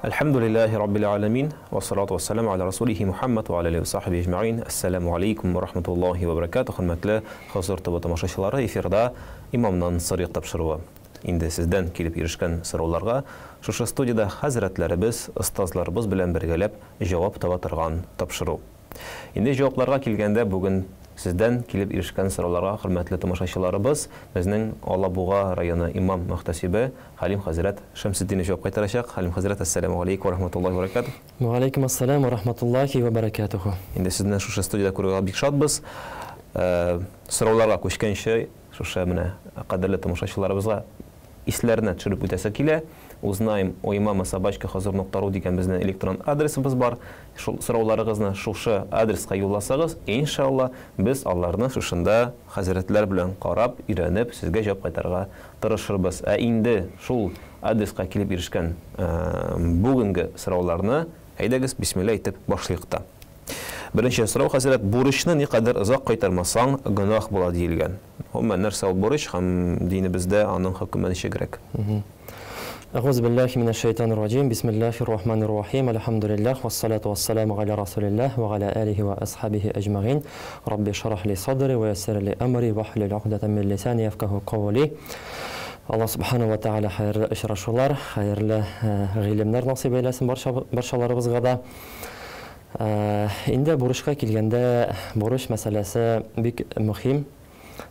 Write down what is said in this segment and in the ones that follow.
الحمد لله رب العالمين والصلاة والسلام على رسوله محمد وعلى آله وصحبه أجمعين. Assalamu alaikum wa rahmatullahi wa barakatuh. Hürmetli hazır tabi tamaşaçıları, efirde imamdan sırrı tapşırığı. İndi sizden kelip erişken sorularga şu studiyada hazretlerimiz, ustazlarımız bilen birgelep cevap tapa turgan tapşırığı. İndi cevaplarga kelgende bugün sizden kelip erişken sorularga hürmetli tamaşaçılarımız bizning Alabuğa rayonu imam muhtasibi Halim Hazret Şemsiddin cevap qaytaracak. Halim Hazret, assalamu aleykum ve rahmatullahi ve barakatuh. Wa aleykum assalam ve rahmatullahi ve barakatuh. İndi sizden şu studiyada ko'rgan bik şadbız. Sorularga ko'chgancha şu mene qadrli tamaşaçılarımızga islerini tushirib o'tasa kela. Узнаем о имама собачка hazır.ru degan bizning elektron adresimiz bor. So'rovlaringizni shu adresga yo'llasangiz, inshaalloh biz allarni shunda hazratlar bilan qarab, o'rganib, sizga javob qaytarishga tirishamiz. Endi shu adresga kelib erishgan bugungi so'rovlarni haydagiz bismillah aytib boshlayqda. Birinchi so'rov hazrat, burishni ne qadar uzoq qaytarmasang gunoh bo'ladi deyilgan. Hamma narsa burish ham dinimizda uning hukmi nicha kerak? أعوذ بالله من الشيطان الرجيم بسم الله الرحمن الرحيم الحمد لله والصلاة والسلام على رسول الله وعلى آله وأصحابه أجمعين رب اشرح لي صدري ويسر لي أمري واحلل عقدة من لساني يفقهوا قولي الله سبحانه وتعالى hayırlı işraşlar, hayırlı g'ilimler nasip eylesin barşalarımızga da. Indi buruşka kelgende buruş meselesi bik mühim,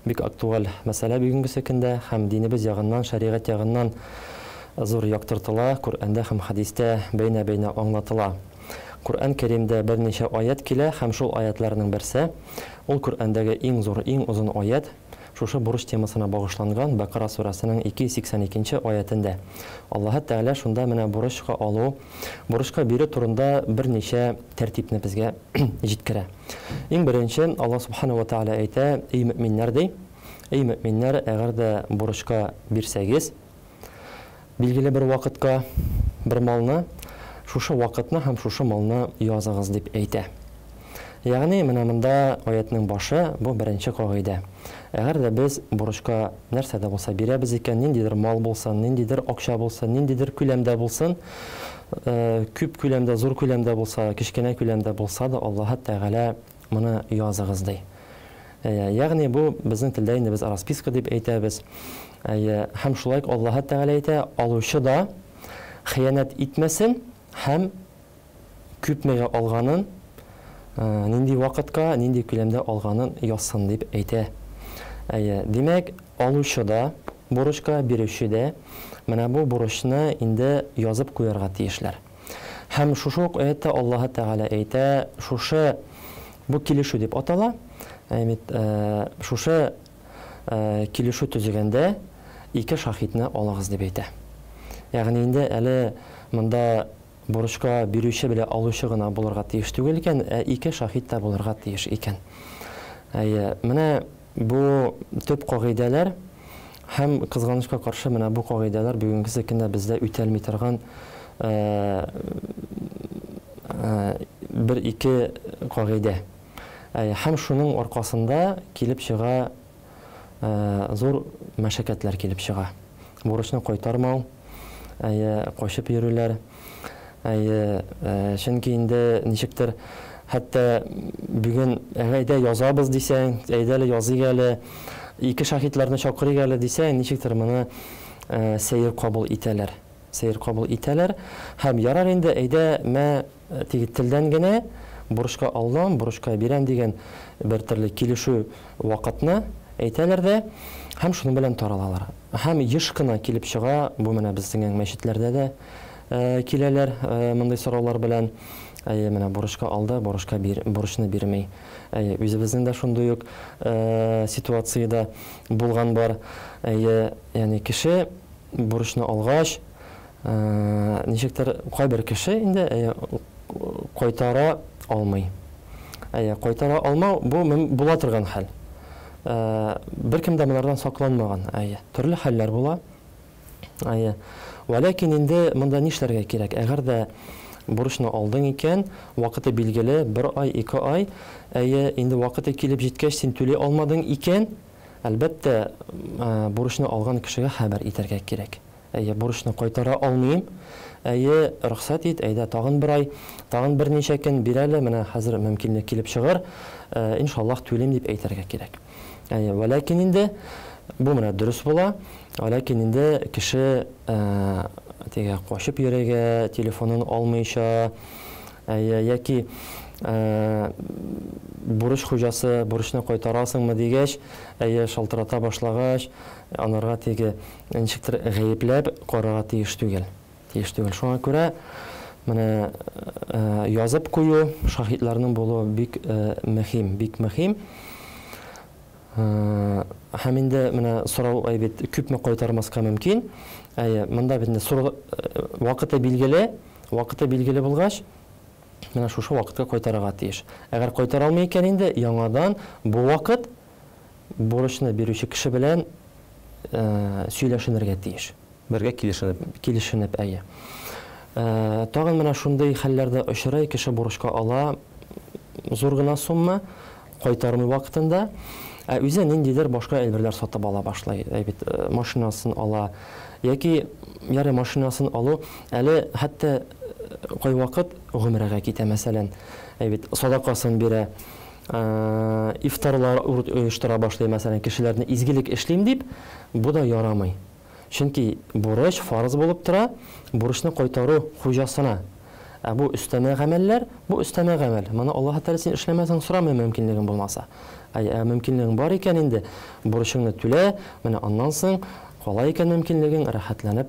bik aktual mesele bugünkü kunda hem dinimiz yagından, şeriat yagından zor yaktırtıla, Kur'an'da hem hadiste beyne anlatıla. Kur'an-ı Kerim'de bir neçe ayet kile, hem şu ayetlerinin birisi, ol Kur'an'daki en zor, en uzun ayet, şu buruş temasına bağışlangan Bakara surasının 282. ayetinde. Allah Teala şunda mene buruşka alu, buruşka biri turunda bir neçe tertipni bizge jitkire. En birinci Allah Subhanahu wa Ta'ala ayta, ey müminler dey, ey müminler eğer de buruşka birsegiz, bilgili bir vaqtga bir malni, şuşu vaqtni ham şuşu malni yozig'iz deb aytdi. Ya'ni mana bunda oyatning boshi bu birinchi qoida. Agar da biz buruşka narsada bo'lsa beramiz ekan, nindidir mal bo'lsin, nindidir oqsha bo'lsin, nindidir ko'lamda bo'lsin, ko'p ko'lamda, zo'r ko'lamda bo'lsa, kichkina ko'lamda bo'lsa da Alloh Taala buni yozig'iz deydi. Ya'ni bu bizning tilda endi biz raspiska deb aytamiz. Hem şulayk Allah Teala ayta, aluşu da xiyanat etmesin, hem küpmeye alganın nindi vaqtga, nindi ko'lamda alganın yazsın deb ayta. Demek aluşu da, buruşka berişi de mana bu buruşni endi yozib qo'yarga tiyishlar. Hem şuşu ayetda Allah Teala ayta, şuşu bu kilishu deb atala. Şuşu kilishu tuziganda iki şahitni alağız deb aytdi. Ya'ni endi ali munda buruşka berişi bilan aluşu gina bo'larga tegish tugul ekan, iki şahit da bo'larga tegish ekan. Mana bu tüp qoidalar hem qizg'anishga qarshi mana bu qoidalar bugungi kunda bizda o'talmay turgan bir iki qoida. Hem şunun orqasında kelib chiqa zor meşakkatlar kelib chiqa. Buruşni qaytarmau, qo'shib yururlar. Chunki endi nechikdir hatto bugun ayda yozamiz desang, aydali yozigali, iki shahidlarni chaqirgali desang, nechikdir buni sayr qabul etalar. Sayr qabul etalar. Ham yarar endi ayda ma tildangina buruşka aldan, buruşka berem degan bir turli kelishu vaqtni aytalar da ham shuni bilan taralalar. Ham yishqina kelib chiqa, bu mana bizning masjidlarda da kelalar bunday so'rovlar bilan mana buruşka aldi, buruşka buruşni bermay. O'zimizning da shunday situatsiyada bo'lgan bor. Ya'ni kishi buruşni olg'ach, nechikdir qo'y bir kishi endi qaytara olmay. Qaytara olmau bu bo'la turgan hal. Bir kimde bunlardan saklanmagan. Türlü haller bo'la. Lakin endi bunda nishlarga kerak? Agar da buruşni olding ekan, vaqti belgili 1 oy, 2 oy, endi vaqti kelib jetkach sen to'lay olmading ekan, albatta buruşni olgan kishiga xabar etarga kerak. бурычны кайтара алмыйм, рөхсәт ит, әйдә тагын бер ай, тагын берничә көн бир әле, менә хәзер мөмкинлек килеп чыгар, иншаллах түлим дип әйтергә кирәк. Вәләкин инде бу менә дөрес була, вәләкин инде кеше тегә кашып йөрергә, телефонын алмыйча, яки бурыч хуҗасы бурычны кайтарасыңмы дигәч, шалтырата башлагач, анарга теге ничектер гаепләп карарга тиеш түгел. Шуңа күрә менә язып кую, шаһидларның булуы бик мөһим. Һәм инде менә сорау бит күпме кайтармаска мөмкин. Монда бит вакыты билгеле булгач, менә шушы вакытка кайтарырга тиеш. Әгәр кайтара алмый икән инде, яңадан бу вакыт бурычны бирүче кеше белән сөйләшенергә тиеш. Бергә килешенеп. Тагын менә шундый хәлләрдә очрый, кеше бурычка ала зур гына сумма, кайтармый вакытында, үзе ниндидер башка әйберләр сатып ала башлый. Бит машинасын ала, яки яры машинасын алу, әле хәтта кай вакыт гомергә китә, мәсәлән, садакасын бирә, ифтарлар оештыра башлый, мәсәлән, кешеләрне изгелек эшлим дип, бу да ярамый. Чөнки бурыч фарыз булып тора, бурычны кайтару хуҗасына. Бу өстәмә гамәлләр, бу өстәмә гамәл. Моны Аллаһ Тәгалә син эшләмәсәң сорамый мөмкинлеген булмаса. Мөмкинлеген бар икән инде, бурычыңны түлә, менә аннан соң калай икән мөмкинлеген рәхәтләнеп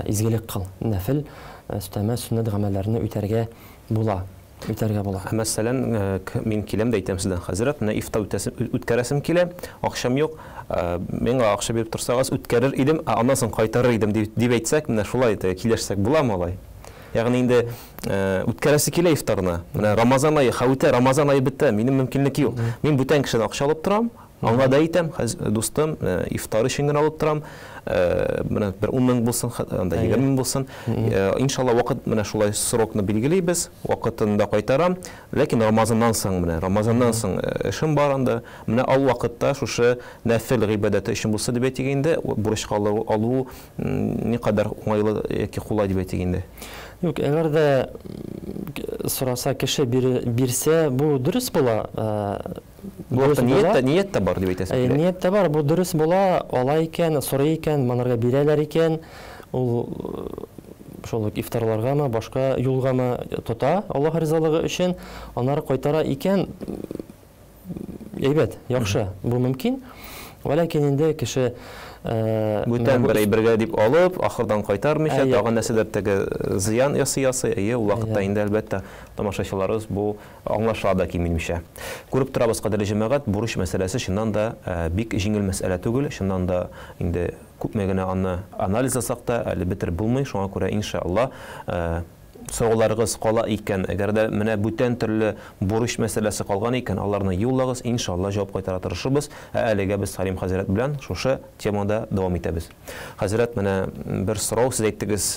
изгелек кыл. Нәфил өстәмә суннат гамәлләрне үтәргә була. Мәсәлән, мин киләм дә әйтәм сездән, хәзрәт, менә ифтар үткәрәсем килә, акчам юк, миңа акча биреп торсагыз үткәрер идем, аннан соң кайтарыр идем дип әйтсәк, менә шулай килешсәк буламы алай? Ягъни инде үткәрәсе килә ифтарны. Менә Рамазан айы, Рамазан айы бетте, минем мөмкинлек юк. Мин бүтән кешедән акча алып торам, аңа да әйтәм, дустым, ифтар өчен генә алып торам. Менә бер 10 мең булсын, анда 20 мең булсын. Иншалла вакыт менә шулай срокны билгеләйбез, вакытында кайтарам. Ләкин Рамазаннан соң эшем бар анда. Менә ал вакытта шушы нәфил гыйбадәте өчен булса дип әйтгәндә, бурычка алу никадәр уңайлы яки кулай дип әйтгәндә. Юк, әгәр дә сораса кеше бирсә, бу дөрес була. Ният тә бар дип әйтәсез. Ният тә бар, бу дөрес була, алай икән, сорый икән, манарга бирәләр икән, ул шул ифтарларгамы, башка юлгамы тота, Аллаһ ризалыгы өчен, анары кайтара икән, әйбәт, яхшы, бу мөмкин. Вәләкин инде кеше бүтән бер әйбергә дип алып, ахырдан кайтармыйча, тагын нәрсәдер теге зыян ясый, ул вакытта инде әлбәттә тамашачыларыбыз бу аңлаша да кимилмичә. Күреп торабыз, кадерле җәмәгать, бурыч мәсьәләсе чыннан да бик җиңел мәсьәлә түгел, чыннан да инде күпме генә аны анализ ясак та әле бетер булмый, шуңа күрә иншалла сорауларыгыз кала икән, әгәр дә менә бүтән төрле бурыч мәсьәләсе калган икән, аларны юллагыз, иншалла җавап кайтара тырышыбыз. Әлегә без Салим хәзрәт белән шушы темада дәвам итәбез. Хәзрәт, менә бер сорау сез әйттегез,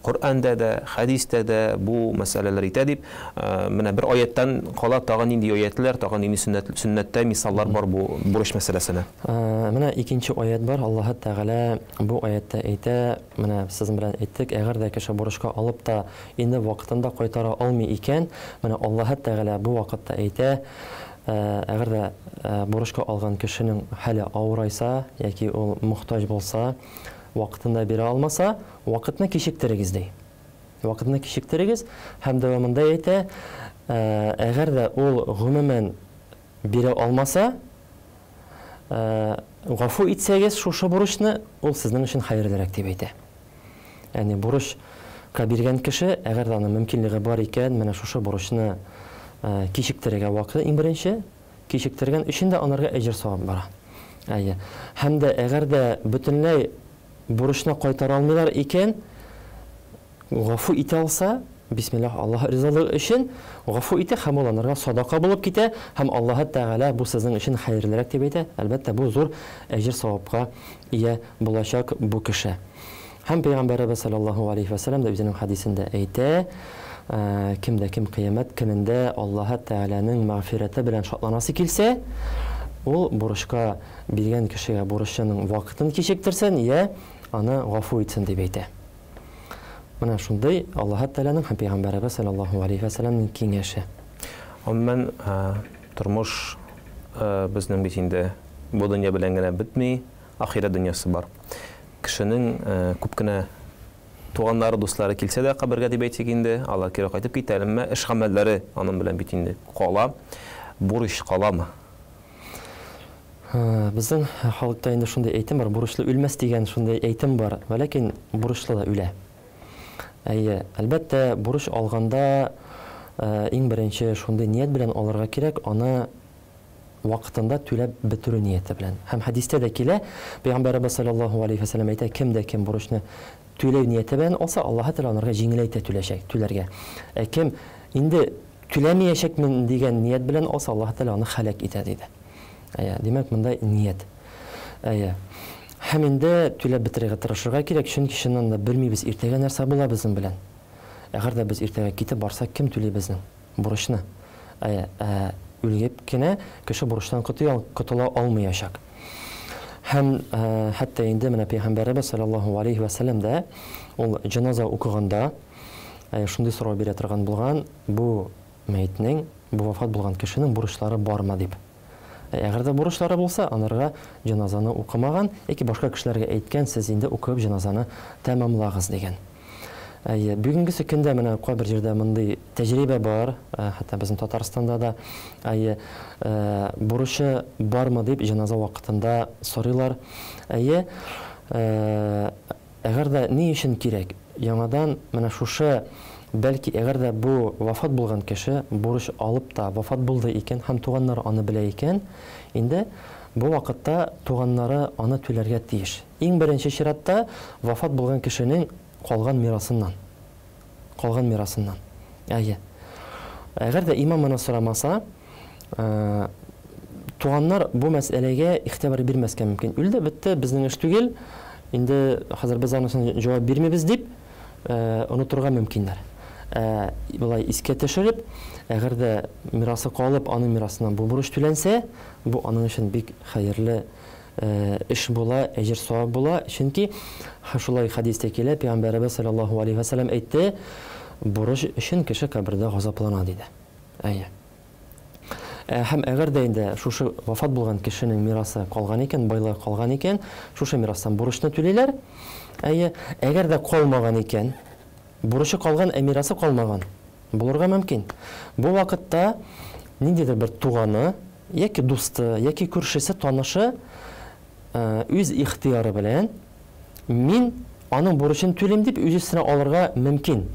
Коръәндә дә, хәдистә дә бу мәсьәләләр итә дип, менә бер аяттан кала тагын нинди аятлар, тагын нинди сөннәттә мисаллар бар бу бурыч мәсьәләсенә. Менә икенче аят бар, Аллаһ Тәгалә бу аятта әйтә, менә сез белән әйттек, әгәр дә кеше бурычка алып та инде вакытында кайтара алмый икән, менә Аллаһ Тәгалә бу вакытта әйтә, әгәр дә бурычка алган кешенең хәле авырайса, яки ул мохтаҗ булса, вакытында бирә алмаса, вакытны кичектерегез ди. Вакытны кичектерегез, һәм дәвамында әйтә, әгәр дә ул гомумән бирә алмаса, гафу итсәгез шушы бурычны, ул сезнең өчен хәерлерәк дип әйтә. Ягъни бурыч биргән кеше, әгәр дә мөмкинлеге бар икән, менә шушы бурычны кичектерергә вакыт, иң беренче, кичектергән өчен дә анарга әҗер савап бара. Һәм дә әгәр дә бөтенләй бурычны кайтара алмыйлар икән, гафу итә алса, бисмиллах, Аллаһ ризалыгы өчен гафу итә, һәм ул анарга садака булып китә, һәм Аллаһ Тәгалә бу сезнең өчен хәерлерәк дип әйтә. Әлбәттә, бу зур әҗер савапка ия булачак бу кеше. Һәм Пәйгамбәрбез саллаллаһу алейхи ва саллям да үзенең хадисендә әйтә, кемдә кем кыямәт көнендә Аллаһ Тәгаләнең мәгъфирәте белән шатланасы килсә, ул бурычка биргән кешегә бурычының вакытын кичектерсен, я аны гафу итсен дип әйтә. Менә шундый Аллаһ Тәгаләнең һәм Пәйгамбәребез саллаллаһу алейхи ва сәлләмнең киңәше. Гомумән, тормыш безнең бит инде бу дөнья белән генә бетми, ахират дөньясы бар. Кешенең күп кенә туганнары, дуслары килсә дә кабергә дип әйтсәк инде, алар кире кайтып китә, әмма эш гамәлләре аның белән бит инде кала. Бурыч каламы? Безнең халыкта инде шундый әйтем бар, бурычлы үлмәс дигән шундый әйтем бар, ләкин бурычлы да үлә. Әлбәттә, бурыч алганда иң беренче шундый ният белән алырга кирәк, аны вакытында түләп бетерү нияте белән. Һәм хадистә дә килә, Пәйгамбәрбез саллаллаһу алейхи ва сәлләм әйтә, кемдә кем бурычны түләү нияте белән алса, Аллаһ Тәгалә анырга җиңеләйтә түләргә. Кем инде түләмәячәкмен дигән ният белән алса, Аллаһ Тәгалә аны хәлак итә диде. Димәк, мондай ният. Һәм инде түләп бетерергә тырышырга кирәк, чөнки чыннан да белмибез иртәгә нәрсә була безнең белән. Әгәр дә без иртәгә китеп барсак, кем түли безнең бурычны? Үлгәп кенә кеше бурычтан котыла алмаячак. Һәм хәтта инде менә Пәйгамбәрбез саллаллаһу алейхи ва сәлләм дә ул җаназа укыганда шундый сорау бирә торган булган, бу мәйтнең, бу вафат булган кешенең бурычлары бармы дип. Әгәр дә бурычлары булса, анырга җаназаны укымаган, яки башка кешеләргә әйткән, сез инде укып җаназаны тәмамлагыз дигән. Бүгенге көндә менә кайбер җирдә мондый тәҗрибә бар, хәтта безнең Татарстанда да бурычы бармы дип җаназа вакытында сорыйлар. Әгәр дә ни өчен кирәк? Яңадан менә шушы, бәлки әгәр дә бу вафат булган кеше бурыч алып та вафат булды икән, һәм туганнары аны белә икән, инде бу вакытта туганнары аны түләргә тиеш. Иң беренче чиратта вафат булган кешенең калган мирасыннан. Әгәр дә имам моны сорамаса, туганнар бу мәсьәләгә игътибар бирмәскә мөмкин. Үлде, бетте, безнең эш түгел, инде хәзер без анысын җавап бирмибез дип онытырга мөмкиннәр. Булай искә төшереп, әгәр дә мирасы калып, аның мирасыннан бу бурыч түләнсә, бу аның өчен бик хәерле эш була, әҗер савап була. Чөнки шулай хадистә килә, Пәйгамбәрбез саллаллаһу алейхи ва сәлләм әйтте, бурыч өчен кеше кабердә газаплана диде. Һәм әгәр дә инде шушы вафат булган кешенең мирасы калган икән, байлыгы калган икән, шушы мирастан бурычны түлиләр. Әгәр дә калмаган икән, бурычы калган, мирасы калмаган, булырга мөмкин. Бу вакытта ниндидер бер туганы, яки дусты, яки күршесе, танышы үз ихтияры белән мин аның бурычын түлим дип үз өстенә алырга мөмкин.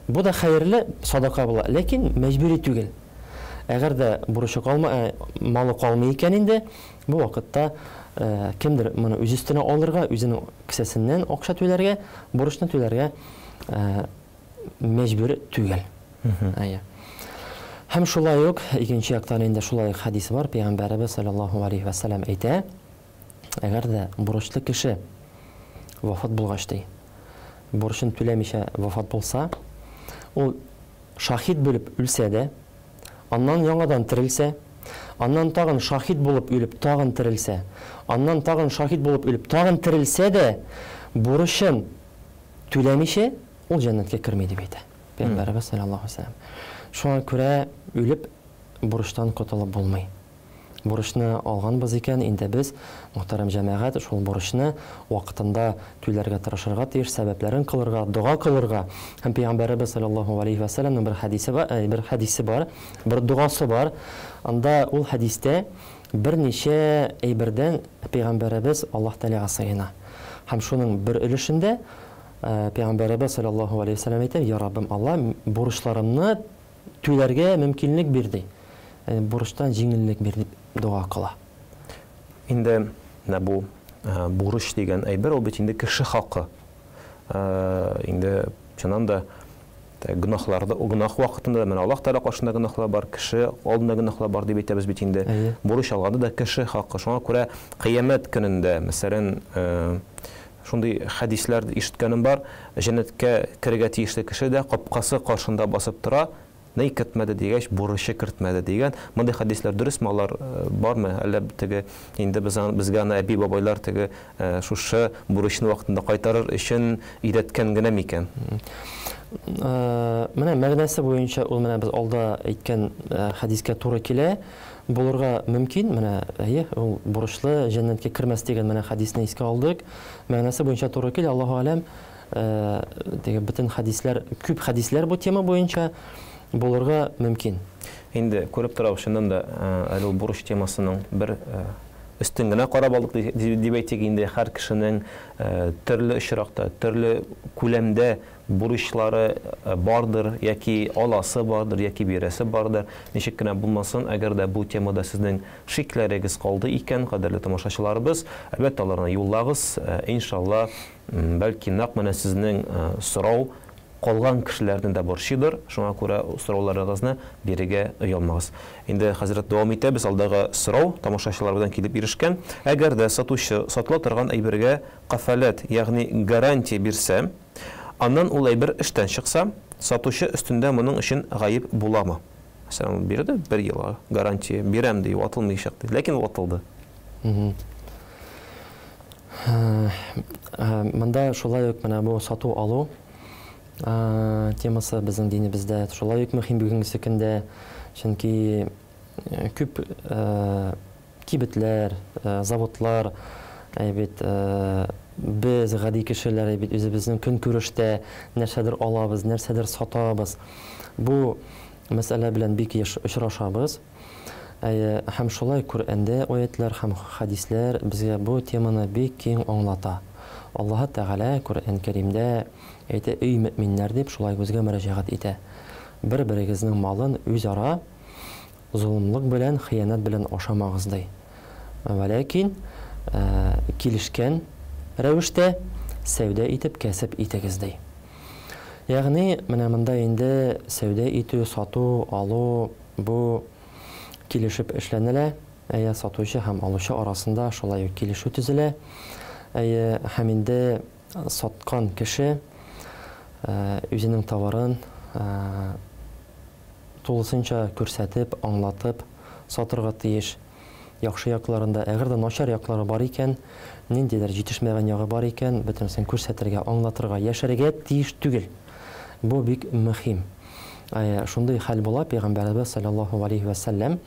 Бу да хәерле садака була, ләкин мәҗбүри түгел. Әгәр дә бурычы малы калмый икән инде, бу вакытта кемдер моны үз өстенә алырга, үзенең кесәсеннән акча түләргә, бурычны түләргә мәҗбүр түгел. Һәм шулай ук икенче яктан инде шулай хадис бар, Пәйгамбәрбез саллаллаһу алейхи ва сәлләм әйтә, әгәр дә бурычлы кеше вафат булгач ди, бурычын түләмичә вафат булса, ул шахид булып үлсә дә, аннан яңадан терелсә, аннан тагын шахид булып үлеп тагын терелсә, аннан тагын шахид булып үлеп тагын терелсә дә, бурычын түләмичә ул җәннәткә керми дип әйтә Пәйгамбәрбез саллаллаһу алейхи ва сәлләм. Шуңа күрә үлеп бурычтан котылып булмый. Бурычны алганбыз икән, инде без, мөхтәрәм җәмәгать, шул бурычны вакытында түләргә тырышырга тиеш, сәбәпләрен кылырга, дуга кылырга. Һәм Пәйгамбәрбез саллаллаһу алейхи ва сәлләмнең бер хадисе бар, бер дугасы бар. Анда ул хадистә берничә әйбердән Пәйгамбәрбез Аллаһ Тәгаләгә сыена. Һәм шуның бер өлешендә Пәйгамбәрбез саллаллаһу алейхи ва сәлләм әйтә, я Раббым, Алла бурычларымны түләргә мөмкинлек бирде. Бурычтан җиңеллек бирде дип дуа кыла. Инде бу бурыч дигән әйбер, ул бит инде кеше хакы. Инде чыннан да гөнаһларда, гөнаһ вакытында менә Аллаһ Тәгалә каршында гөнаһлар бар, кеше алдында гөнаһлар бар дип әйтәбез бит инде. Бурыч алганда да кеше хакы. Шуңа күрә кыямәт көнендә, мәсәлән, шундый хадислар ишеткәнем бар, җәннәткә керергә тиешле кеше дә капкасы каршында басып тора, ней кертмәде дигәч, бурычы кертмәде дигән. Мондай хәдисләр дөресме, алар бармы? Әллә теге инде безгә әби бабайлар теге шушы бурычны вакытында кайтарыр өчен өйрәткән генә микән? Менә мәгънәсе буенча ул менә без алда әйткән хәдискә туры килә. Булырга мөмкин. Менә ул бурычлы җәннәткә кермәс дигән менә хәдисне искә алдык. Мәгънәсе буенча туры килә. Аллаһу алам. Теге бөтен хәдисләр, күп хәдисләр бу тема буенча булырга мөмкин. Инде күреп торабыз, шуннан да әле бурыч темасының бер өстен генә карап алдык дип әйтик. Инде һәр кешенең төрле очракта, төрле күләмдә бурычлары бардыр, яки аласы бардыр, яки бирәсе бардыр. Ничек кенә булмасын, әгәр дә бу темада сезнең шикләрегез калды икән, кадерле тамашачыларыбыз, әлбәттә аларны юллагыз. Иншалла, бәлки нәкъ менә сезнең сорау калган кешеләрнең дә борчыдыр. Шуңа күрә сорауларыгызны бирергә оялмагыз. Инде хәзрәт дәвам итәбез. Алдагы сорау тамашачыларыбыздан килеп ирешкән. Әгәр дә сатучы сатыла торган әйбергә кафалат, ягъни гарантия бирсә, аннан ул әйбер эштән чыкса, сатучы өстендә моның өчен гаип буламы? Мәсәлән, бирде 1 елга гарантия бирәм ди, ватылмыйчак ди, ләкин ватылды. Монда шулай ук менә бу сату алу темасы безнең динебездә шулай ук мөһим бүгенге көндә, чөнки күп кибетләр, заводлар, әйбит biz гади кешеләр бит үзебезнең көнкүрештә нәрсәдер алабыз, нәрсәдер сатабыз. Бу мәсьәлә белән бик очрашабыз. Һәм шулай Коръәндә аятлар һәм хәдисләр безгә бу теманы бик киң аңлата. Аллаһ Тәгалә Коръән Кәримдә әйтә: "Эй мөэминнәр" дип шулай безгә мөрәҗәгать итә. Бер-берегезнең малын үзара зулымлык белән, хыянат белән ашамагыз ди. Вәләкин килешкән рәвештә сәүдә итеп кәсеп итегез ди. Ягъни менә монда инде сәүдә итү, сату, алу бу килешеп эшләнелә. Сатучы һәм алучы арасында шулай ук килешү төзелә. Һәм инде саткан кеше үзенең товарын тулысынча күрсәтеп, аңлатып сатырга тиеш. Яхшы якларында, әгәр дә начар яклары бар икән, ниндидер җитешмәгән ягы бар икән, бөтенсен күрсәтергә, аңлатырга, яшәргә тиеш түгел. Бу бик мөһим. Шундый хәл була, Пәйгамбәрбез саллаллаһу алейхи ва саллям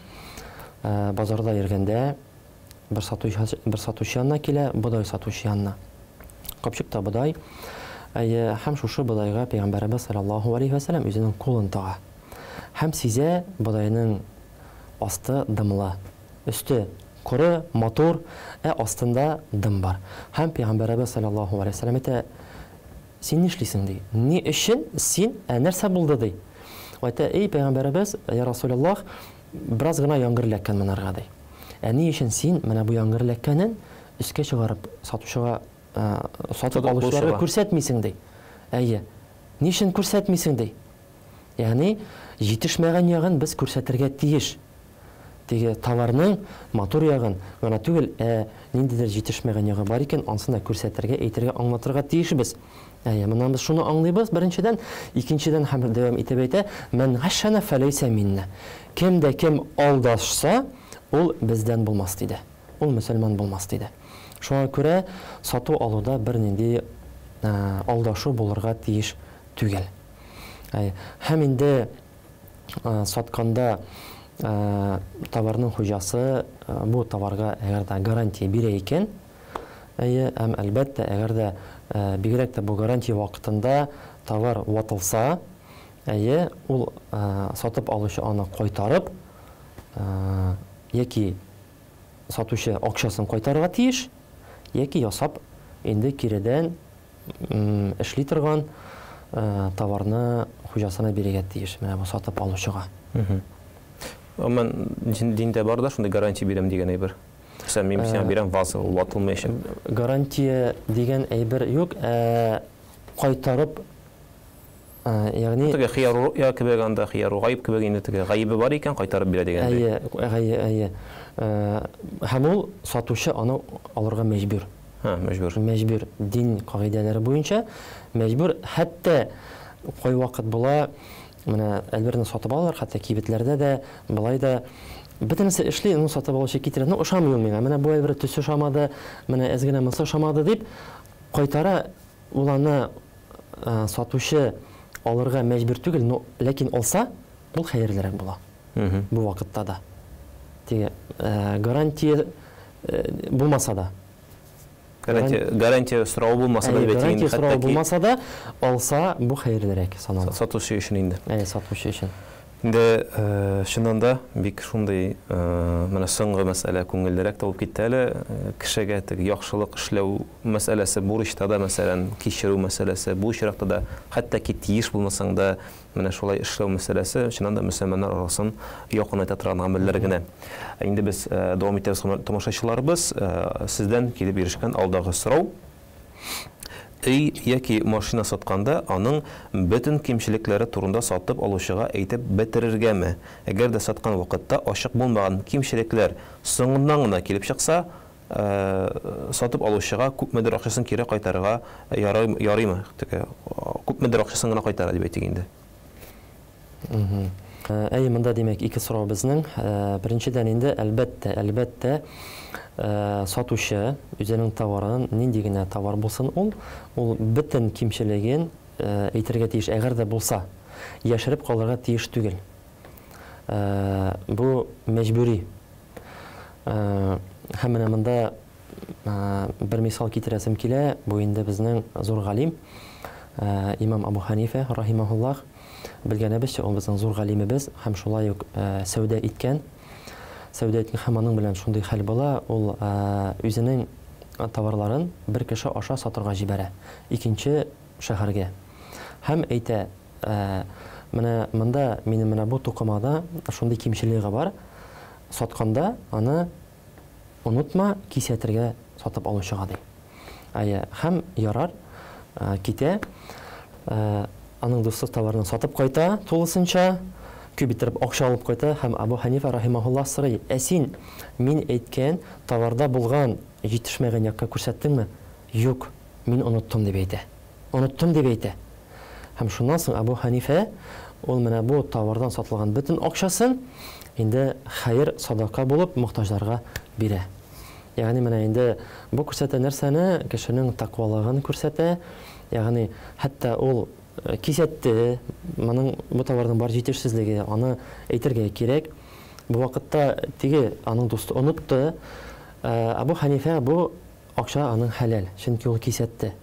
базарда йөргәндә бер сатучы янына килә, бодай сатучы янына. Капчыкта бодай, һәм шушы бодайга Пәйгамбәрбез саллаллаһу алейхи ва саллям үзенең кулын тыга. Һәм сизә бодайның асты дымлы. Өсте коры, матур, астында дым бар. Һәм Пәйгамбәрбез саллаллаһу алейхи ва саллям әйтә: "Син нишлисең ди? Ни өчен син нәрсә булды ди?" Әйтә: "Эй Пәйгамбәрбез, я Расулуллаһ, бераз гына яңгыр эләккән монарга ди. Ни өчен син менә бу яңгыр эләккәнен өскә чыгарып сатучыга, сатып алучыларга күрсәтмисең ди?" Әйе. Ни өчен күрсәтмисең ди? Ягъни җитешмәгән ягын без күрсәтергә тиеш. Теге товарның матур ягын гына түгел, ниндидер җитешмәгән ягы бар икән, ансын да күрсәтергә, әйтергә, аңлатырга тиешбез. Моннан без шуны аңлыйбыз, беренчедән, икенчедән һәм дәвам итеп әйтә: "Мен гашана фалайса минна." Кем дә кем алдашса, ул бездән булмас диде. Ул мөселман булмас диде. Шуңа күрә сату алуда бер нинди алдашу булырга тиеш түгел. Һәм инде сатканда товарның хуҗасы бу товарга әгәр дә гарантия бирә икән, һәм әлбәттә әгәр дә бигрәк тә бу гарантия вакытында товар ватылса, ул сатып алучы аны кайтарып, яки сатучы акчасын кайтарырга тиеш, яки ясап инде киредән эшли торган товарны хуҗасына бирергә тиеш, менә бу сатып алучыга. Мен диндә бар да шундай гарантия бирәм дигән әйбер. Сән мин сиңа бирәм вазы, ул ватылмыйча. Гарантия дигән әйбер юк, кайтарып, ягъни теге хыяр я кебегәндә хыяр гаип кебегәндә теге гаибе бар икән, кайтарып бирә дигән. Әйе. Һәм ул сатучы аны алырга мәҗбүр. Мәҗбүр. Мәҗбүр. Дин кагыйдәләре буенча мәҗбүр. Хәтта кай вакыт була, менә әлберне сатып алалар, хәтта кибетләрдә дә, былай да бөтенесе эшли, ну сатып алучы китерә, ну ошамый ул миңа, менә бу әлбер төсе ошамады, менә әз генә мысы ошамады дип, кайтара ул аны сатучы алырга мәҗбүр түгел, но ләкин алса, бул хәерлерәк була. Бу вакытта да. Теге гарантия булмаса да. Гарантия сорау булмаса да дип әйтгән. Гарантия сорау булмаса да, алса бу хәерлерәк санала. Сатучы өчен инде. Сатучы өчен. Инде шуннан да бик шундый менә соңгы мәсьәлә күңеллерәк табып китте әле. Кешегә теге яхшылык эшләү мәсьәләсе, бурычта да мәсәлән кичерү мәсьәләсе, бу очракта да хәтта ки тиеш булмасаң да менә шулай эшләү мәсьәләсе шуннан да мөселманнар арасын якынайта торган гамәлләр генә. Инде без дәвам итәбез, тамашачыларыбыз, сездән килеп ирешкән алдагы сорау. Өй яки машина сатканда аның бөтен кимчелекләре турында сатып алучыга әйтеп бетерергәме? Әгәр дә саткан вакытта ачык булмаган кимчелекләр соңыннан гына килеп чыкса, сатып алучыга күпмедер акчасын кире кайтарырга ярыймы? Күпмедер акчасын гына кайтара дип әйтик инде. Әйе, монда димәк ике сорау безнең. Беренчедән инде әлбәттә сатучы үзенең товарын, нинди генә товар булсын, ул бөтен кимчелеген әйтергә тиеш, әгәр дә булса, яшереп калырга тиеш түгел. Бу мәҗбүри. Һәм менә монда бер мисал китерәсем килә, бу инде безнең зур галим имам Абу Ханифа рахимахуллах. Белгәнебезчә, ул безнең зур галимебез, һәм шулай ук сәүдә иткән. Сәүдә иткән һәм аның белән шундый хәл була, ул үзенең товарларын бер кеше аша сатырга җибәрә, икенче шәһәргә. Һәм әйтә, менә монда минем менә бу тукымада шундый кимчелеге бар, сатканда аны онытма, кисәтергә сатып алучыга ди. Һәм ярар, китә, аның дусты товарын сатып кайта, тулысынча күбитереп акча алып кайта, һәм Абу Ханифа рахимахуллах сорый: "Син мин әйткән товарда булган җитешмәгән якка күрсәттеңме?" "Юк, мин оныттым" дип әйтә. Оныттым дип әйтә. Һәм шуннан соң Абу Ханифа ул менә бу товардан сатылган бөтен акчасын инде хәер, садака булып мохтаҗларга бирә. Ягъни менә инде бу күрсәтә нәрсәне? Кешенең тақвалыгын күрсәтә. Ягъни хәтта ул кисәтте, моның бу товарның бар җитешсезлеге, аны әйтергә кирәк. Бу вакытта теге аның дусты онытты. Абу Ханифа бу акча аның хәләл, чөнки ул кисәтте.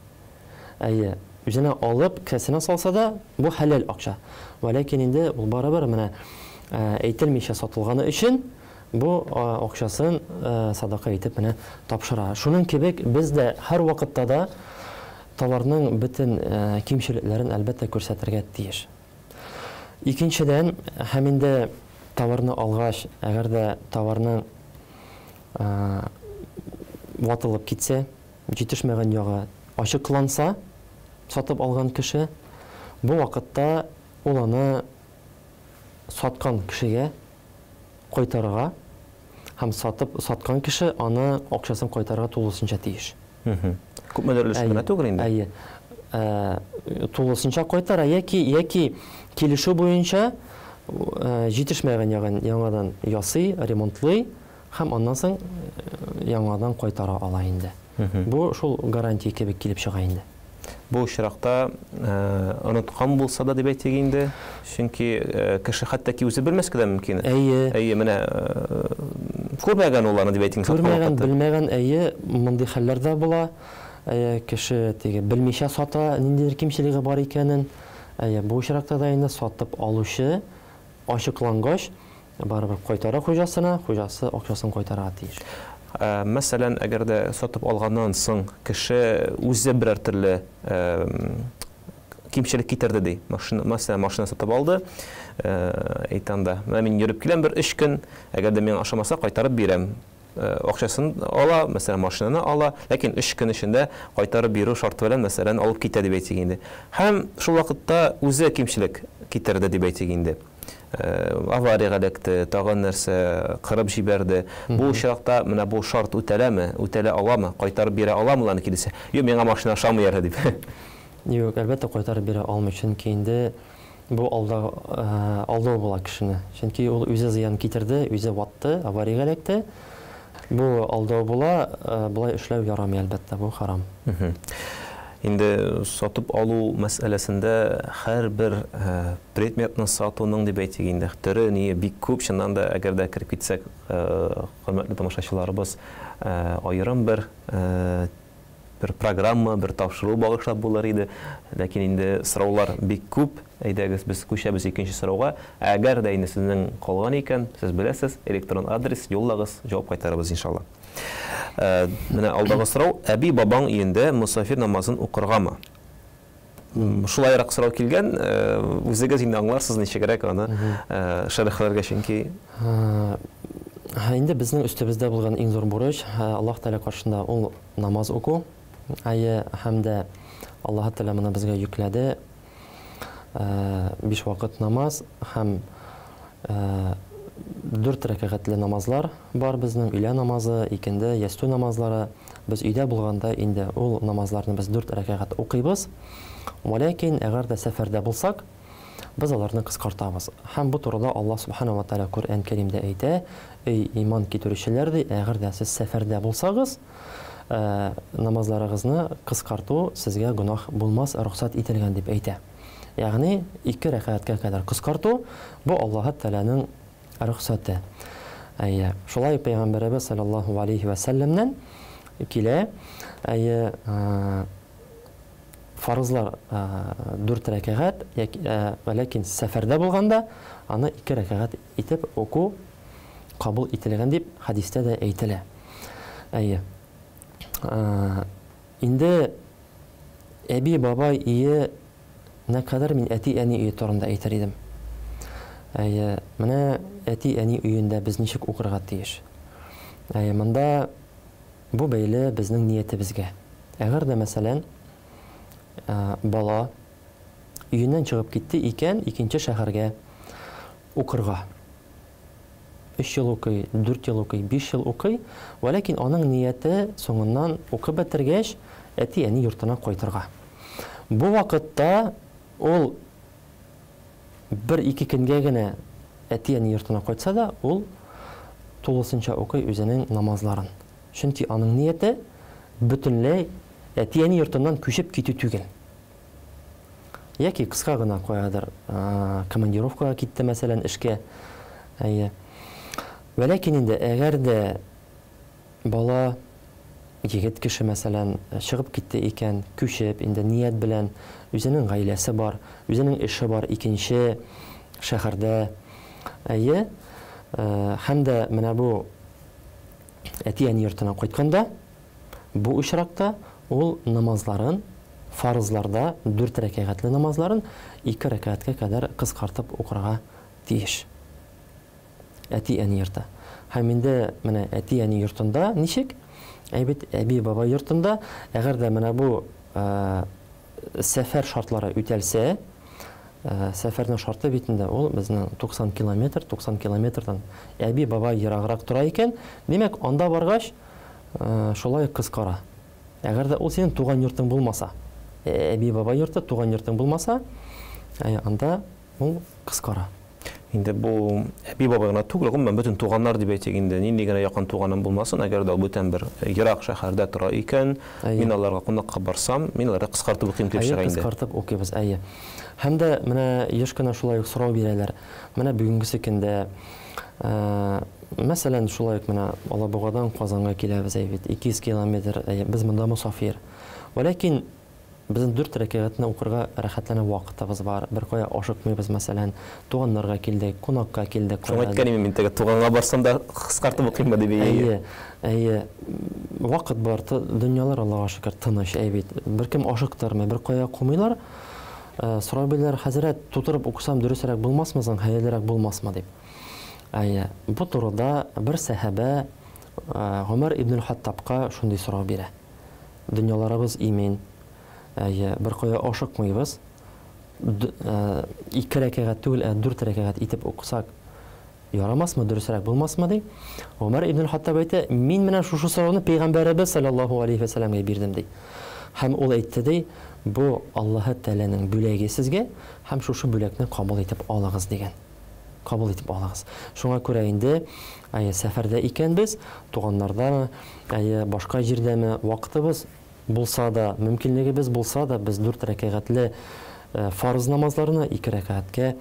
Әйе, үзенә алып кесенә салса да, бу хәләл акча. Ләкин инде ул барыбер менә әйтелмичә сатылганы өчен бу акчасын садака итеп менә тапшыра. Шуның кебек без дә һәр вакытта да товарның бөтен кимчелекләрен әлбәттә күрсәтергә тиеш. Икенчедән, һәм инде товарны алгач, әгәр дә товарның ватылып китсә, җитешмәгән ягы ачыкланса, сатып алган кеше, бу вакытта ул аны саткан кешегә кайтарырга, һәм саткан кеше аны акчасын кайтарырга тулысынча тиеш. Күпмедер өлешкә түгел инде. Тулысынча кайтара, яки килешү буенча җитешмәгән ягын яңадан ясый, ремонтлый, һәм аннан соң яңадан кайтара ала инде. Бу шул гарантия кебек килеп чыга инде. Бу очракта оныткан булса да дип әйтик инде, чөнки кеше хәтта ки үзе белмәскә дә мөмкин. Әйе, менә күрмәгән ул аны дип әйтик. Күрмәгән, белмәгән, әйе, мондый хәлләр дә була. Кеше теге белмичә сата, ниндидер кимчелеге бар икәнен. Бу очракта да инде сатып алучы ачыклангач барыбер кайтара хуҗасына, хуҗасы акчасын кайтарга тиеш. Мәсәлән, әгәр дә сатып алганнан соң кеше үзе берәр төрле кимчелек китерде ди. Машина сатып алды. Әйтәндә, мин йөреп киләм бер 3 көн, әгәр дә мин ашамаса кайтарып бирәм. Акчасын ала, мәсәлән, машинаны ала, ләкин 3 көн эчендә кайтарып бирү шарты белән мәсәлән алып китә дип әйтик инде. Һәм шул вакытта үзе кимчелек китерде дип әйтик инде. Авария эләкте, тагын нәрсә кырып җибәрде. Бу очракта менә бу шарт үтәләме, үтәлә аламы, кайтарып бирә аламы аны килсә? Юк, миңа машина ашамый дип. Юк, әлбәттә кайтарып бирә алмый, чөнки инде Бу алдау була кешене. Чөнки ул үзе зыян китерде, үзе ватты, аварияга эләкте. Бу алдау була, булай эшләү ярамый әлбәттә, бу харам. Инде сатып алу мәсьәләсендә һәрбер предметны сатуның дип әйтик инде төре ни бик күп, чыннан да әгәр дә кирип китсәк, хөрмәтле тамашачыларыбыз, аерым бер программа, бер тапшыру багышлап булыр иде. Ләкин инде сораулар бик күп. Әйдәгез без күчәбез икенче сорауга. Әгәр дә инде сезнең калган икән, сез беләсез, электрон адрес юллагыз, җавап кайтарабыз иншалла. Менә алдагы сорау: әби бабаң өендә мусафир намазын укыргамы? Шулайрак сорау килгән, үзегез инде аңларсыз ничегрәк аны шәрехләргә, чөнки инде безнең үстебездә булган иң зур бурыч Аллаһ Тәгалә каршында ул намаз уку. Һәм дә Аллаһ Тәгалә моны безгә йөкләде. 5 вакыт намаз һәм 4 рәкъәтле намазлар бар безнең, өйлә намазы, икенде ясту намазлары. Без өйдә булганда инде ул намазларны без 4 рәкъәт укыйбыз. Ләкин әгәр дә сәфәрдә булсак, biz аларны кыскартабыз. Һәм бу турыда Аллаһ Субханаһу ва Тааля Кур'ан Кәримдә әйтә: "Эй иман китерүчеләр, әгәр дә сез сәфәрдә булсагыз, намазларыгызны кыскарту сезгә гунах булмас, рөхсәт ителгән" дип әйтә. Ягъни 2 рәкъәткә кадәр кыскарту бу Аллаһ Тәгаләнең рөхсәте. Шулай Пәйгамбәрбез саллаллаһу алейхи ва сәлләмнән килә, фарызлар 4 рәкъәт, ләкин сәфәрдә булганда аны 2 рәкъәт итеп уку кабул ителгән дип хадистә дә әйтелә. Инде әби бабай ие нәкадәр мин әти-әни өе турында әйтер идем. Менә әти-әни өендә без ничек укырга тиеш? Монда бу бәйле безнең ниятебезгә. Әгәр дә мәсәлән бала өеннән чыгып китте икән икенче шәһәргә укырга. 3 ел укый, 4 ел укый, 5 ел укый, ләкин аның нияте соңыннан укып бетергәч әти-әни йортына кайтырга. Бу вакытта ул 1-2 көнгә генә әти-әни йортына кайтса да, ул тулысынча укый үзенең намазларын. Чөнки аның нияте бөтенләй әти-әни йортыннан күчеп китү түгел. Яки кыска гына куядыр, командировкага китте мәсәлән эшкә. Ләкин инде әгәр дә бала егет кеше мәсәлән чыгып китте икән, күчеп инде ният белән, үзенең гаиләсе бар, үзенең эше бар икенче шәһәрдә. Һәм дә менә бу әти-әни йортына кайтканда, бу очракта ул намазларын фарызларда 4 рәкъәтле намазларын 2 рәкъәткә кадәр кыскартып укырга тиеш. Әти-әни йорты. Һәм инде менә әти-әни йортында ничек? Әйбет әби баба йортында әгәр дә менә бу сәфәр шартлары үтәлсә, сәфәрнең шарты битендә ул безнең 90 километр, 90 километрдан әби баба ераграк тора икән, димәк анда баргач шулай кыскара. Әгәр дә ул синең туган йортың булмаса, әби баба йорты туган йортың булмаса, анда ул кыскара. Инде бу әби бабайга түгел, гомумән бөтен туганнар дип әйтик инде, нинди генә якын туганым булмасын, әгәр дә бүтән бер ерак шәһәрдә тора икән, мин аларга кунакка барсам, мин аларга кыскартып укыйм дип чыга инде. Кыскартып укыйбыз, Һәм дә менә еш кына шулай сорау бирәләр. Менә бүгенгесе көндә мәсәлән шулай менә Алабугадан Казанга киләбез, 200 километр, без монда мусафир. Ләкин безнең 4 рәкъәтне укырга рәхәтләнә вакытыбыз бар. Бер кая ашыкмыйбыз, мәсәлән, туганнарга килдек, кунакка килдек. Шуңа әйткәнем мин теге туганга барсам да кыскартып укыйм дип. Вакыт бар, дөньялар Аллаһка шөкер тыныч, беркем ашыктырмый, бер кая кумыйлар. Сорау бирәләр: "Хәзрәт, тутырып укысам дөресрәк булмасмы, хәерлерәк булмасмы?" дип. Бу турыда бер сәхабә Умар ибн Хаттабка шундый сорау бирә. Дөньяларыбыз имин, бер кая ашыкмыйбыз, 2 рәкъәт түгел, 4 рәкъәт итеп укысак ярамасмы, дөресрәк булмасмы ди. Умар ибн Хаттаб әйтә: "Мин менә шушы сорауны Пәйгамбәрбез саллаллаһу алейхи ва сәлләмгә бирдем" ди. Һәм ул әйтте ди, бу Аллаһ Тәгаләнең бүләге сезгә, һәм шушы бүләкне кабул итеп алыгыз дигән. Кабул итеп алыгыз. Шуңа күрә инде сәфәрдә икәнбез, туганнарда, башка җирдәме вакытыбыз булса да, мөмкинлегебез булса да, без 4 рәкъәгатле фарыз намазларны 2 рәкъәткә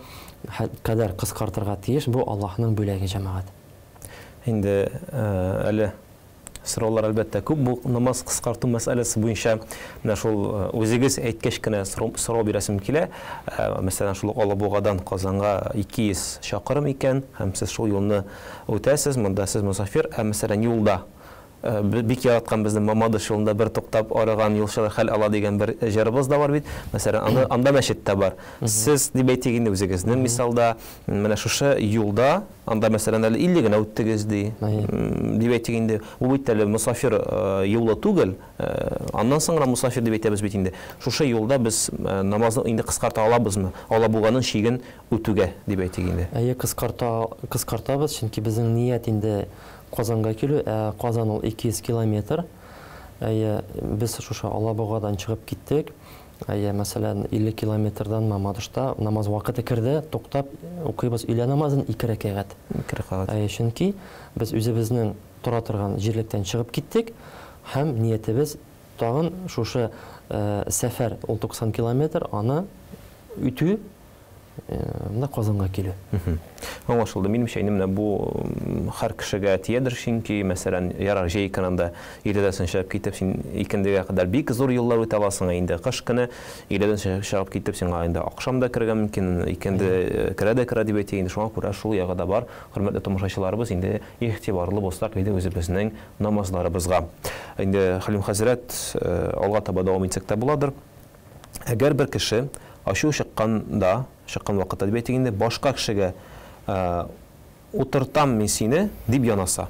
кадәр кыскартырга тиеш. Бу Аллаһның бүләге, җәмәгать. Инде әле сораулар әлбәттә күп. Бу намаз кыскарту мәсьәләсе буенча менә шул үзегез әйткәч кенә сорау бирәсем килә. Мәсәлән, шул Алабугадан Казанга 200 чакрым икән, һәм сез шул юлны үтәсез, монда сез мусафир, мәсәлән, юлда бик яраткан безнең Мамадыш юлында бер туктап арыган юлчылар хәл ала дигән бер җырыбыз да бар бит. Мәсәлән, анда мәчет тә бар. Сез дип әйтегез инде үзегезнең мисалда, менә шушы юлда анда мәсәлән әле 50 генә үттегез дип әйтегез инде. Бу бит әле мусафир юлы түгел. Аннан соң гына мусафир дип әйтәбез бит инде. Шушы юлда без намазны инде кыскарта алабызмы? Алабуганың шиген үтүгә дип әйтегез инде. Кыскартабыз, чөнки безнең ният инде Казанга килү, Казан ул 200 километр. Без шушы Алабугадан чыгып киттек. Мәсәлән, 50 километрдан Мамадышта намаз вакыты керде, туктап укыйбыз өйлә намазын 2 рәкъәт. 2 рәкъәт. Чөнки без үзебезнең тора торган җирлектән чыгып киттек, һәм ниятебез тагын шушы сәфәр 90 километр, аны үтү, Казанга килү. Аңлашылды. Минемчә, менә бу һәр кешегә тиядер, чөнки мәсәлән, ярар җәй көнендә иртәдән чыгып китеп, син икендегә кадәр бик зур юллар үтә аласың инде. Кыш көне иртәдән чыгып китеп, син инде акшамда керергә мөмкин, икенде керә дип әйтә инде. Шуңа күрә шул ягы да бар. Хөрмәтле тамашачыларыбыз, инде игътибарлы булсак иде үзебезнең намазларыбызга. Инде Хәлим хәзрәт алга таба дәвам итсәк тә буладыр. Әгәр бер кеше ашу чыккан вакытта дип әйтгәндә башка кешегә утыртам мин сине дип янаса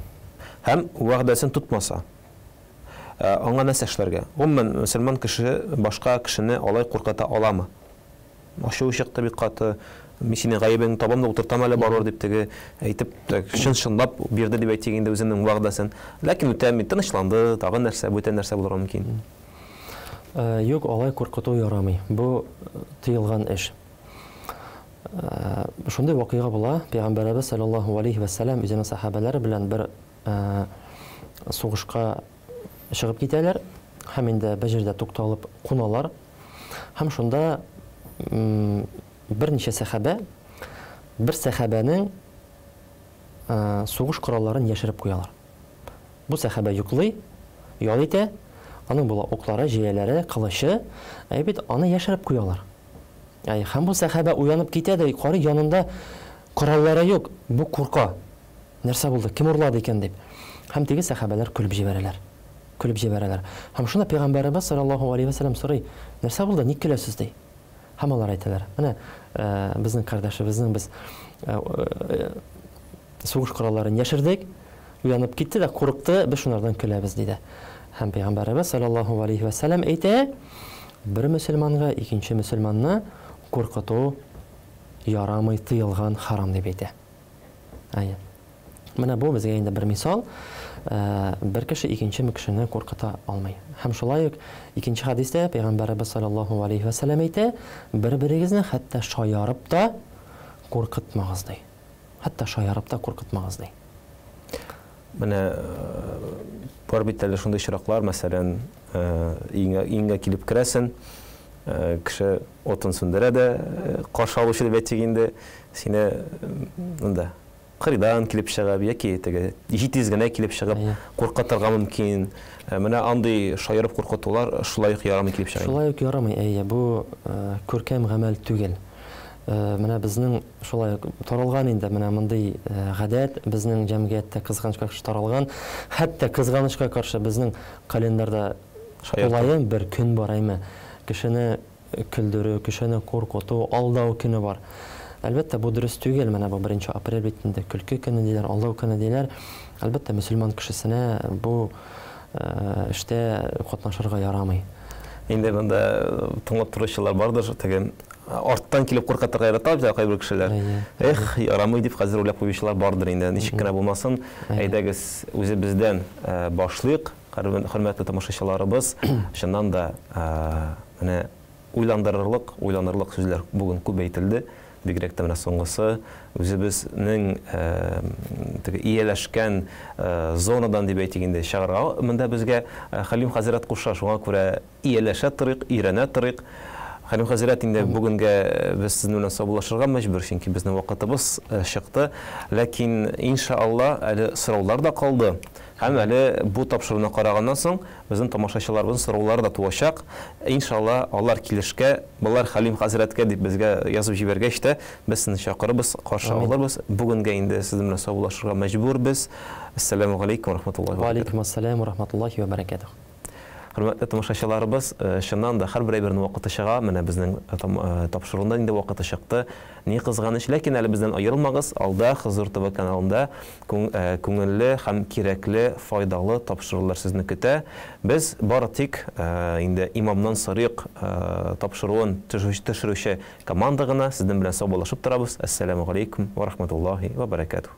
һәм вәгъдәсен тутмаса, аңа нәрсә эшләргә? Гомумән, мөселман кеше башка кешене алай куркыта аламы? Ашу чыкты бик каты, мин сине гаебен табам да утыртам әле барыр дип теге әйтеп, чынлап бирде дип әйтгәндә үзенең вәгъдәсен, ләкин үтәми тынычланды, тагын нәрсә, бүтән нәрсә булырга мөмкин. Юк, алай куркыту ярамый. Бу тыелган эш. Шундай вакыйга була. Пәйгамбәрбез саллаллаһу алейхи ва саллям үзенең сахабалары белән бер сугышка чыгып китәләр. Һәм инде бер җирдә тукталып куналар. Һәм шунда берничә сахаба бер сахабаның сугыш коралларын яшереп куялар. Бу сахаба йоклый, ял итә. Аның була оклары, җәяләре, кылычы, бит аны яшереп куялар. Һәм бу сахаба уянып китә дә, кары янында кораллары юк. Бу курка. Нәрсә булды? Кем урлады икән дип. Һәм теге сахабалар көлеп җибәрәләр. Һәм шуны Пәйгамбәрбез саллаллаһу алейхи ва саллям сорый: "Нәрсә булды? Ник көләсез?" ди. Һәм алар әйтәләр: "Менә безнең кардәшебезнең без сугыш коралларын яшердек, уянып китте дә курыкты, без шунардан көләбез" диде. Һәм Пәйгамбәрбез саллаллаһу алейхи ва саллям әйтә: "Бер мөселманга икенче мөселманны куркыту ярамый, тыелган, харам" дип әйтә. Менә бу безгә инде бер мисал. Бер кеше икенче кешене куркыта алмый. Һәм шулай ук икенче хадистә Пәйгамбәрбез саллаллаһу алейхи ва саллям әйтә: "Бер-берегезне хәтта шаярып та куркытмагыз" ди. Хәтта шаярып та куркытмагыз ди. Менә бар бит әле шундый чираклар, мәсәлән, иңгә килеп керәсен, кеше отын сүндерә дә, каршы алучы дип әйтгәндә, сине монда кырыйдан килеп чыгып, яки теге җитез генә килеп чыгып куркытырга мөмкин. Менә андый шаярып куркытулар шулай ук ярамый килеп чыга. Шулай ук ярамый, бу күркәм гамәл түгел. Менә безнең шулай таралган инде, менә мондый гадәт безнең җәмгыятьтә кызганычка каршы таралган. Хәтта кызганычка каршы безнең календарда шулай бер көн бар име. Кешене көлдерү, кешене куркыту, алдау көне бар. Әлбәттә, бу дөрес түгел. Менә бу 1 апрель битендә көлке көне диләр, алдау көне диләр. Әлбәттә, мөселман кешесенә бу эштә катнашырга ярамый. Инде монда тыңлап торучылар бардыр, теге арттан килеп куркытырга ярата бит кайбер кешеләр. Ярамый дип хәзер уйлап куючылар бардыр инде. Ничек кенә булмасын, әйдәгез үзебездән башлыйк. хөрмәтле тамашачыларыбыз, чыннан да менә уйланырлык сүзләр бүген күп әйтелде. Бигрәк тә менә соңгысы үзебезнең ияләшкән зонадан дип әйтик инде чыгарга. Монда безгә Хәлим хәзрәт куша, шуңа күрә ияләшә торыйк, өйрәнә торыйк. Хәлим хәзрәт, инде бүгенгә без сезнең белән саубуллашырга мәҗбүр, чөнки безнең вакытыбыз чыкты. Ләкин иншалла әле сораулар да калды. Һәм әле бу тапшыруны караганнан соң безнең тамашачыларыбыз сораулары да туачак. Иншалла алар килешкә, булар Хәлим хәзрәткә дип безгә язып җибәргәч тә, без сезне чакырыбыз, каршы алырбыз. Бүгенгә инде сезнең белән саубуллашырга мәҗбүрбез. Ассаламу алейкум ва рахматуллаһи ва баракатуһ. Ва алейкум ассалам ва рахматуллаһи ва баракатуһ. Хөрмәтле тамашачыларыбыз, чыннан да һәрбер әйбернең вакыты чыга. Менә безнең тапшыруында инде вакыты чыкты. Ни кызганыч, ләкин әле бездән аерылмагыз. Алда Хызыр ТВ каналында күңелле һәм кирәкле, файдалы тапшырулар сезне көтә. Без бары тик инде имамнан сарык тапшыруын төшерүче команда гына сезнең белән саубуллашып торабыз. Ассаламу алейкум ва рахматуллаһи ва баракатуһ.